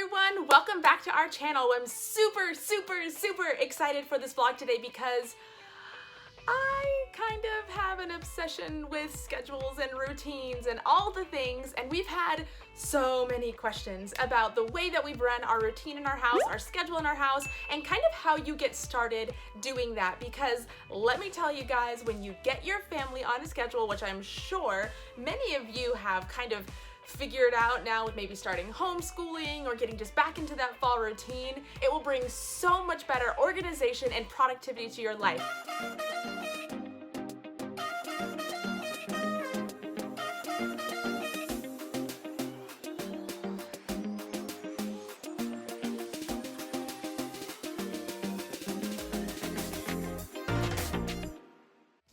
everyone, welcome back to our channel. I'm super excited for this vlog today because I kind of have an obsession with schedules and routines and all the things, and we've had so many questions about the way that we run our routine in our house, our schedule in our house, and kind of how you get started doing that. Because let me tell you guys, when you get your family on a schedule, which I'm sure many of you have kind of figured out now with maybe starting homeschooling or getting just back into that fall routine, it will bring so much better organization and productivity to your life.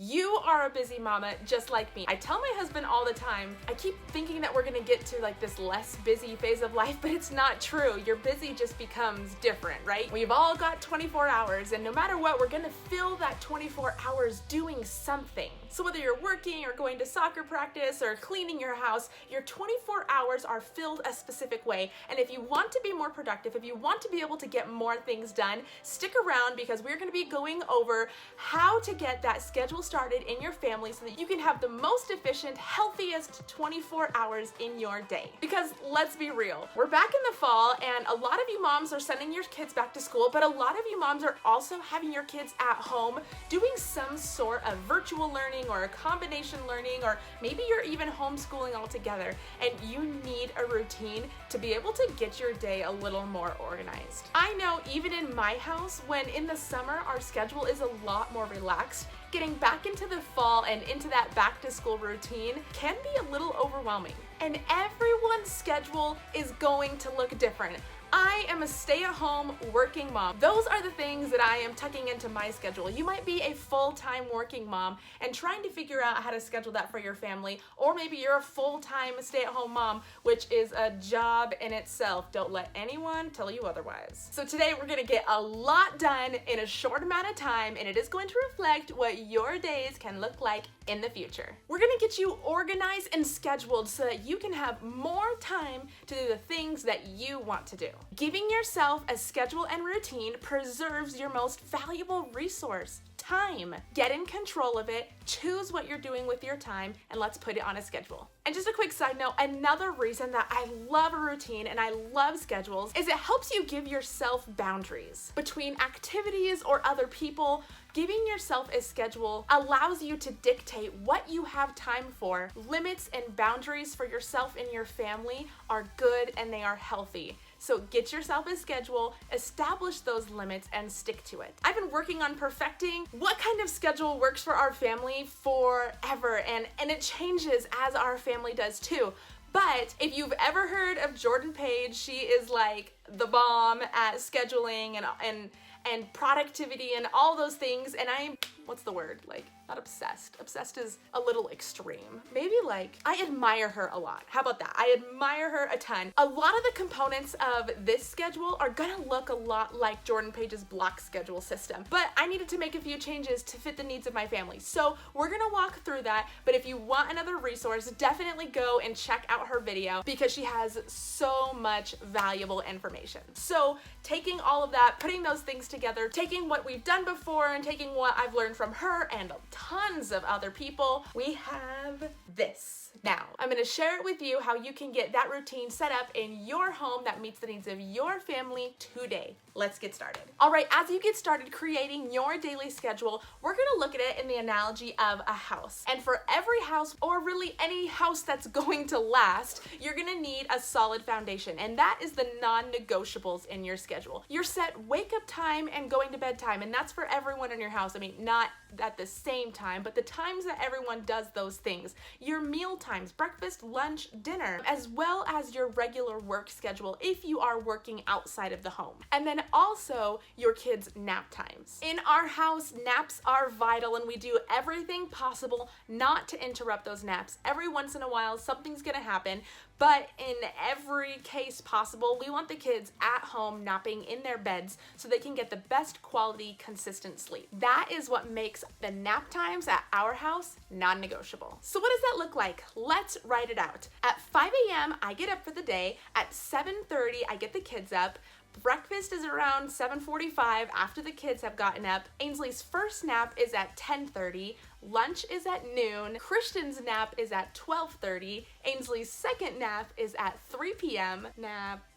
You are a busy mama just like me. I tell my husband all the time, I keep thinking that we're gonna get to like this less busy phase of life, but it's not true. Your busy just becomes different, right? We've all got 24 hours, and no matter what, we're gonna fill that 24 hours doing something. So whether you're working or going to soccer practice or cleaning your house, your 24 hours are filled a specific way. And if you want to be more productive, if you want to be able to get more things done, stick around because we're gonna be going over how to get that schedule started in your family so that you can have the most efficient, healthiest 24 hours in your day. Because let's be real, we're back in the fall and a lot of you moms are sending your kids back to school, but a lot of you moms are also having your kids at home doing some sort of virtual learning or a combination learning, or maybe you're even homeschooling altogether, and you need a routine to be able to get your day a little more organized. I know even in my house, when in the summer our schedule is a lot more relaxed, getting back into the fall and into that back to school routine can be a little overwhelming. And everyone's schedule is going to look different. I am a stay-at-home working mom. Those are the things that I am tucking into my schedule. You might be a full-time working mom and trying to figure out how to schedule that for your family, or maybe you're a full-time stay-at-home mom, which is a job in itself. Don't let anyone tell you otherwise. So today we're gonna get a lot done in a short amount of time, and it is going to reflect what your days can look like in the future. We're gonna get you organized and scheduled so that you can have more time to do the things that you want to do. Giving yourself a schedule and routine preserves your most valuable resource, time. Get in control of it, choose what you're doing with your time, and let's put it on a schedule. And just a quick side note, another reason that I love a routine and I love schedules is it helps you give yourself boundaries between activities or other people. Giving yourself a schedule allows you to dictate what you have time for. Limits and boundaries for yourself and your family are good and they are healthy. So get yourself a schedule, establish those limits, and stick to it. I've been working on perfecting what kind of schedule works for our family forever, and it changes as our family does too. But if you've ever heard of Jordan Page, she is like the bomb at scheduling and productivity and all those things, and I'm, what's the word? Like, not obsessed. Obsessed is a little extreme. Maybe like, I admire her a lot. How about that? I admire her a ton. A lot of the components of this schedule are gonna look a lot like Jordan Page's block schedule system, but I needed to make a few changes to fit the needs of my family. So we're gonna walk through that, but if you want another resource, definitely go and check out her video because she has so much valuable information. So taking all of that, putting those things together, taking what we've done before and taking what I've learned from her and tons of other people, we have this. Now, I'm gonna share it with you how you can get that routine set up in your home that meets the needs of your family today. Let's get started. All right, as you get started creating your daily schedule, we're gonna look at it in the analogy of a house. And for every house, or really any house that's going to last, you're gonna need a solid foundation. And that is the non-negotiables in your schedule. Your set wake up time and going to bed time, and that's for everyone in your house. I mean, not at the same time, but the times that everyone does those things. Your meal times, breakfast, lunch, dinner, as well as your regular work schedule if you are working outside of the home. And then also your kids' nap times. In our house, naps are vital and we do everything possible not to interrupt those naps. Every once in a while, something's gonna happen, but in every case possible, we want the kids at home napping in their beds so they can get the best quality, consistent sleep. That is what makes makes the nap times at our house non-negotiable. So what does that look like? Let's write it out. At 5 a.m., I get up for the day. At 7:30, I get the kids up. Breakfast is around 7:45 after the kids have gotten up. Ainsleigh's first nap is at 10:30. Lunch is at noon. Christian's nap is at 12:30. Ainsleigh's second nap is at 3 p.m.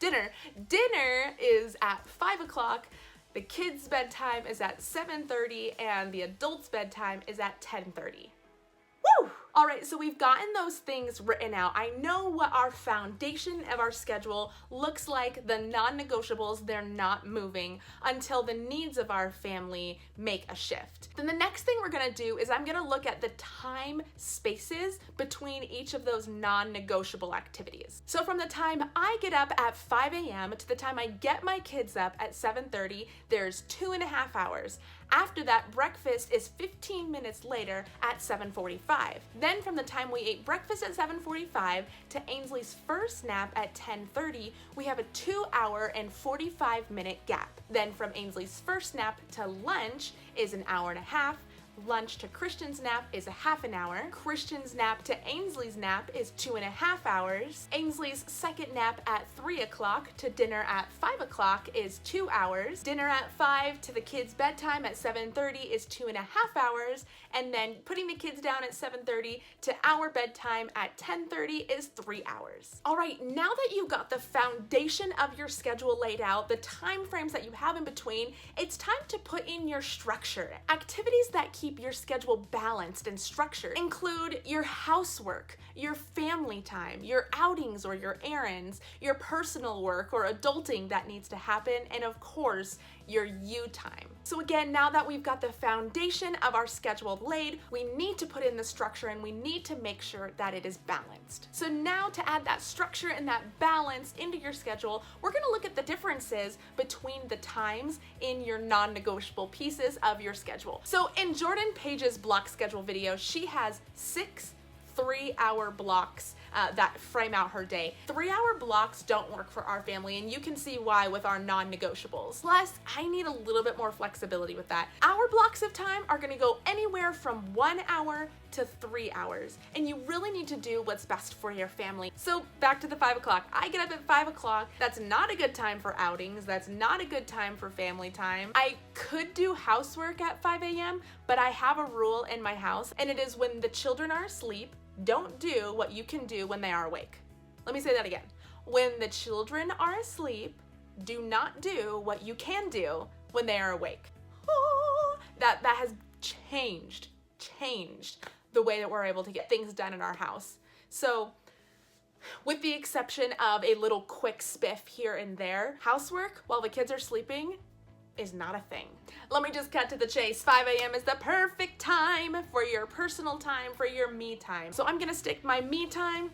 Dinner is at 5 o'clock. The kids' bedtime is at 7:30 and the adults' bedtime is at 10:30. Woo! All right, so we've gotten those things written out. I know what our foundation of our schedule looks like, the non-negotiables, they're not moving until the needs of our family make a shift. Then the next thing we're gonna do is I'm gonna look at the time spaces between each of those non-negotiable activities. So from the time I get up at 5 a.m. to the time I get my kids up at 7:30, there's 2.5 hours. After that, breakfast is 15 minutes later at 7:45. Then from the time we ate breakfast at 7:45 to Ainsleigh's first nap at 10:30, we have a 2-hour and 45-minute gap. Then from Ainsleigh's first nap to lunch is an hour and a half. Lunch to Christian's nap is a half an hour. Christian's nap to Ainsleigh's nap is 2.5 hours. Ainsleigh's second nap at 3 o'clock to dinner at 5 o'clock is 2 hours. Dinner at 5 to the kids' bedtime at 7:30 is 2.5 hours. And then putting the kids down at 7:30 to our bedtime at 10:30 is 3 hours. All right, now that you've got the foundation of your schedule laid out, the time frames that you have in between, it's time to put in your structure. Activities that keep your schedule balanced and structured include your housework, your family time, your outings or your errands, your personal work or adulting that needs to happen, and of course, your you time. So again, now that we've got the foundation of our schedule laid, we need to put in the structure and we need to make sure that it is balanced. So now to add that structure and that balance into your schedule, we're gonna look at the differences between the times in your non-negotiable pieces of your schedule. So in Jordan Page's block schedule video, she has 6 3-hour blocks that frame out her day. 3-hour blocks don't work for our family, and you can see why with our non-negotiables. Plus, I need a little bit more flexibility with that. Our blocks of time are gonna go anywhere from 1 hour to 3 hours, and you really need to do what's best for your family. So back to the 5 o'clock. I get up at 5 o'clock. That's not a good time for outings. That's not a good time for family time. I could do housework at 5 a.m., but I have a rule in my house, and it is when the children are asleep, don't do what you can do when they are awake. Let me say that again. When the children are asleep, do not do what you can do when they are awake. That has changed the way that we're able to get things done in our house. So with the exception of a little quick spiff here and there, housework while the kids are sleeping is not a thing. Let me just cut to the chase. 5 a.m. is the perfect time for your personal time, for your me time. So I'm gonna stick my me time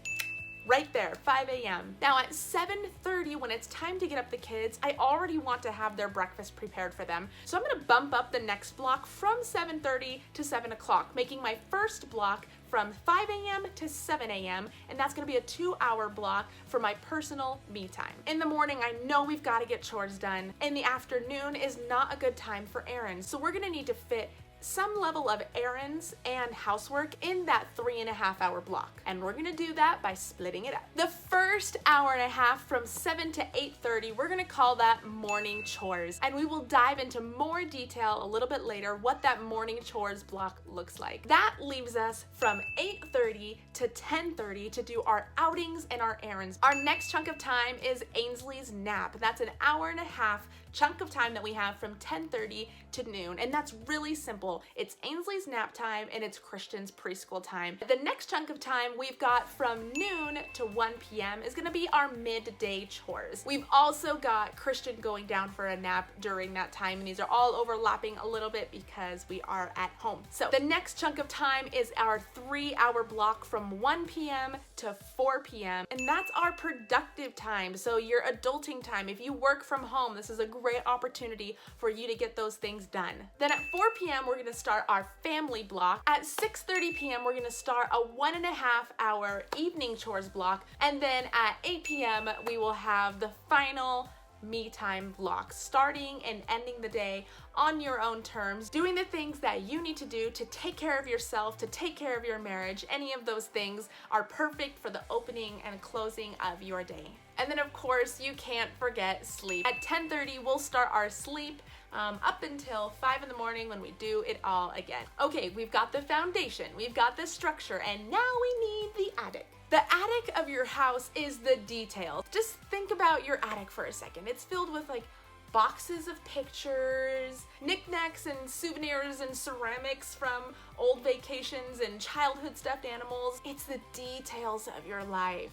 right there, 5 a.m. Now at 7:30, when it's time to get up the kids, I already want to have their breakfast prepared for them. So I'm gonna bump up the next block from 7:30 to 7 o'clock, making my first block from 5 a.m. to 7 a.m. and that's gonna be a 2-hour block for my personal me time. In the morning, I know we've gotta get chores done. In the afternoon is not a good time for errands, so we're gonna need to fit some level of errands and housework in that 3.5-hour block. And we're gonna do that by splitting it up. The first hour and a half from 7 to 8:30, we're gonna call that morning chores. And we will dive into more detail a little bit later what that morning chores block looks like. That leaves us from 8:30 to 10:30 to do our outings and our errands. Our next chunk of time is Ainsleigh's nap. That's an hour and a half chunk of time that we have from 10:30 to noon, and that's really simple. It's Ainsleigh's nap time and it's Christian's preschool time. The next chunk of time we've got from noon to 1 p.m. is gonna be our midday chores. We've also got Christian going down for a nap during that time, and these are all overlapping a little bit because we are at home. So the next chunk of time is our 3-hour block from 1 p.m. to 4 p.m. and that's our productive time. So your adulting time. If you work from home, this is a great opportunity for you to get those things done. Then at 4 p.m. we're gonna start our family block. At 6:30 p.m. we're gonna start a 1.5-hour evening chores block, and then at 8 p.m. we will have the final me time blocks, starting and ending the day on your own terms, doing the things that you need to do to take care of yourself, to take care of your marriage. Any of those things are perfect for the opening and closing of your day. And then of course, you can't forget sleep. At 10:30, we'll start our sleep up until 5 in the morning when we do it all again. Okay, we've got the foundation, we've got the structure, and now we need the attic. The attic of your house is the details. Just think about your attic for a second. It's filled with like boxes of pictures, knickknacks and souvenirs and ceramics from old vacations and childhood stuffed animals. It's the details of your life.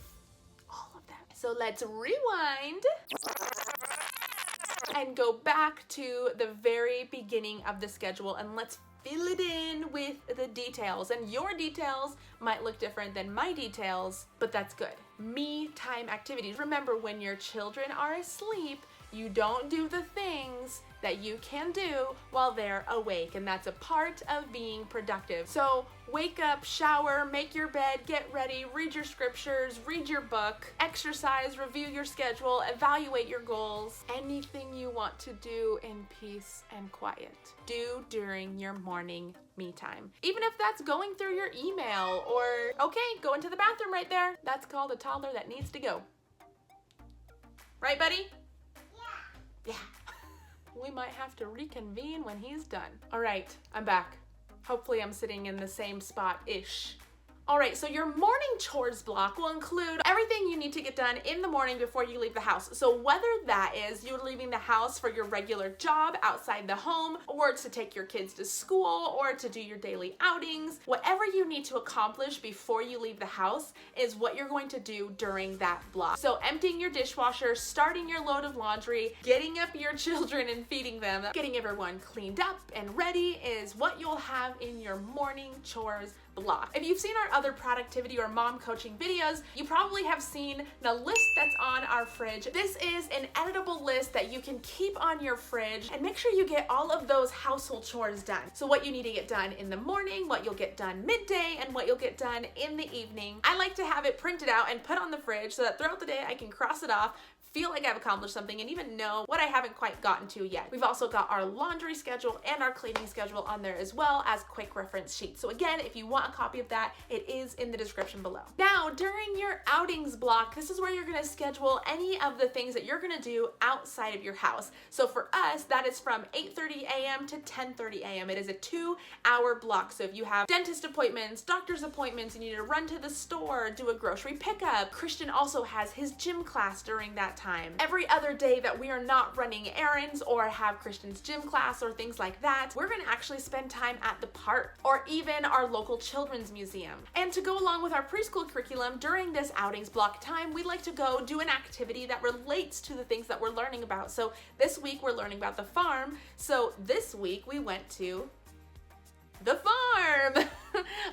All of them. So let's rewind and go back to the very beginning of the schedule, and let's fill it in with the details. And your details might look different than my details, but that's good. Me time activities. Remember, when your children are asleep, you don't do the things that you can do while they're awake, and that's a part of being productive. So wake up, shower, make your bed, get ready, read your scriptures, read your book, exercise, review your schedule, evaluate your goals. Anything you want to do in peace and quiet, do during your morning me time. Even if that's going through your email or, okay, go into the bathroom right there. That's called a toddler that needs to go. Right, buddy? Yeah. We might have to reconvene when he's done. All right, I'm back. Hopefully I'm sitting in the same spot-ish. All right, so your morning chores block will include everything you need to get done in the morning before you leave the house. So whether that is you're leaving the house for your regular job outside the home, or to take your kids to school, or to do your daily outings, whatever you need to accomplish before you leave the house is what you're going to do during that block. So emptying your dishwasher, starting your load of laundry, getting up your children and feeding them, getting everyone cleaned up and ready is what you'll have in your morning chores block. If you've seen our other productivity or mom coaching videos, you probably have seen the list that's on our fridge. This is an editable list that you can keep on your fridge and make sure you get all of those household chores done. So what you need to get done in the morning, what you'll get done midday, and what you'll get done in the evening. I like to have it printed out and put on the fridge so that throughout the day I can cross it off, feel like I've accomplished something, and even know what I haven't quite gotten to yet. We've also got our laundry schedule and our cleaning schedule on there, as well as quick reference sheets. So again, if you want a copy of that, it is in the description below. Now, during your outings block, this is where you're gonna schedule any of the things that you're gonna do outside of your house. So for us, that is from 8:30 a.m. to 10:30 a.m. It is a 2-hour block. So if you have dentist appointments, doctor's appointments, you need to run to the store, do a grocery pickup. Christian also has his gym class during that time. Every other day that we are not running errands or have Christian's gym class or things like that, we're gonna actually spend time at the park or even our local children's museum. And to go along with our preschool curriculum, during this outings block time, we like to go do an activity that relates to the things that we're learning about. So this week we're learning about the farm. So this week we went to the farm.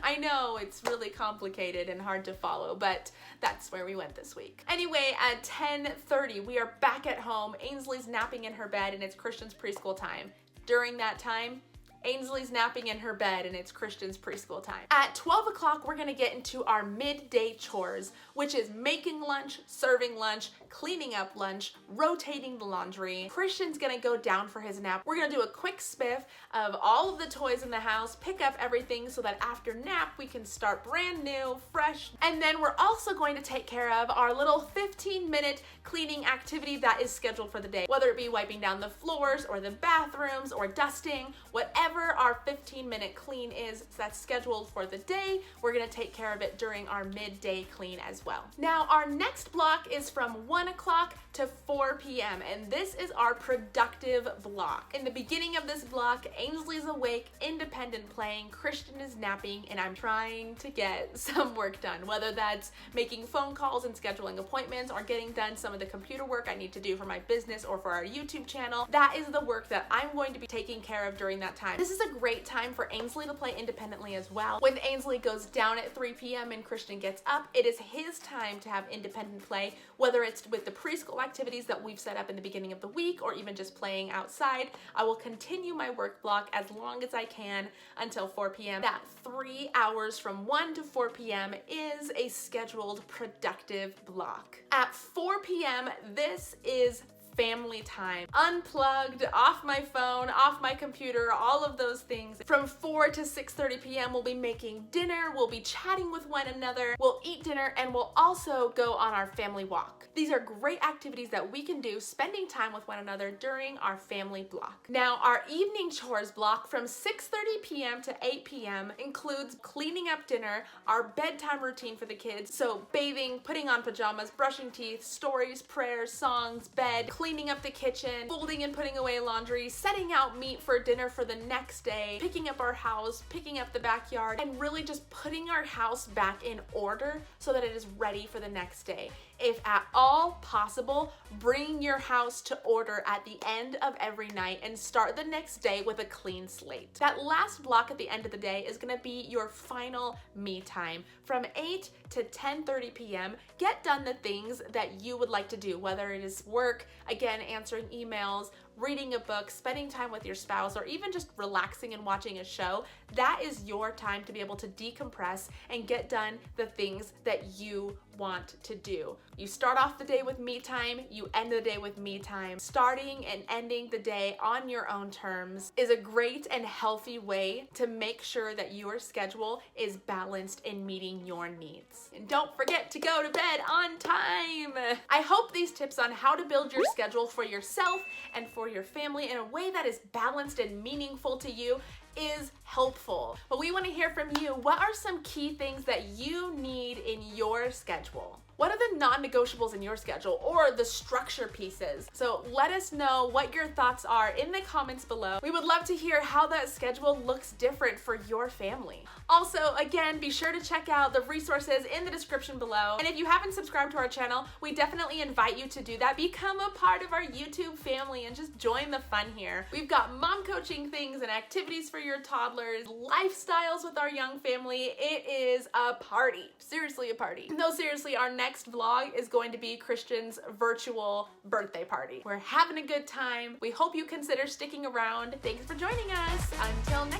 I know it's really complicated and hard to follow, but that's where we went this week. Anyway, at 10:30, we are back at home. Ainsleigh's napping in her bed and it's Christian's preschool time. During that time, Ainsleigh's napping in her bed and it's Christian's preschool time. At 12 o'clock, we're gonna get into our midday chores, which is making lunch, serving lunch, cleaning up lunch, rotating the laundry. Christian's gonna go down for his nap. We're gonna do a quick spiff of all of the toys in the house, pick up everything so that after nap, we can start brand new, fresh. And then we're also going to take care of our little 15-minute cleaning activity that is scheduled for the day, whether it be wiping down the floors or the bathrooms or dusting, whatever our 15-minute clean is that's scheduled for the day, we're gonna take care of it during our midday clean as well. Now, our next block is from 1 o'clock to 4 p.m. and this is our productive block. In the beginning of this block, Ainsleigh's awake, independent playing, Christian is napping, and I'm trying to get some work done, whether that's making phone calls and scheduling appointments or getting done some of the computer work I need to do for my business or for our YouTube channel. That is the work that I'm going to be taking care of during that time. This is a great time for Ainsleigh to play independently as well. When Ainsleigh goes down at 3 p.m. and Christian gets up, it is his time to have independent play, whether it's with the preschool activities that we've set up in the beginning of the week or even just playing outside. I will continue my work block as long as I can until 4 p.m. That 3 hours from 1 to 4 p.m. is a scheduled productive block. At 4 p.m., this is family time. Unplugged, off my phone, off my computer, all of those things. From 4 to 6:30 p.m. we'll be making dinner, we'll be chatting with one another, we'll eat dinner, and we'll also go on our family walk. These are great activities that we can do spending time with one another during our family block. Now, our evening chores block from 6:30 p.m. to 8 p.m. includes cleaning up dinner, our bedtime routine for the kids, so bathing, putting on pajamas, brushing teeth, stories, prayers, songs, bed, cleaning up the kitchen, folding and putting away laundry, setting out meat for dinner for the next day, picking up our house, picking up the backyard, and really just putting our house back in order so that it is ready for the next day. If at all possible, bring your house to order at the end of every night and start the next day with a clean slate. That last block at the end of the day is gonna be your final me time. From 8 to 10:30 p.m., get done the things that you would like to do, whether it is work, again, answering emails, reading a book, spending time with your spouse, or even just relaxing and watching a show. That is your time to be able to decompress and get done the things that you want to do. You start off the day with me time, you end the day with me time. Starting and ending the day on your own terms is a great and healthy way to make sure that your schedule is balanced in meeting your needs. And don't forget to go to bed on time. I hope these tips on how to build your schedule for yourself and for your family in a way that is balanced and meaningful to you is helpful. But we want to hear from you. What are some key things that you need in your schedule? What are the non-negotiables in your schedule or the structure pieces? So let us know what your thoughts are in the comments below. We would love to hear how that schedule looks different for your family. Also, again, be sure to check out the resources in the description below. And if you haven't subscribed to our channel, we definitely invite you to do that. Become a part of our YouTube family and just join the fun here. We've got mom coaching things and activities for your toddlers, lifestyles with our young family. It is a party. Seriously, a party. No, seriously, our next vlog is going to be Christian's virtual birthday party. We're having a good time. We hope you consider sticking around. Thanks for joining us. Until next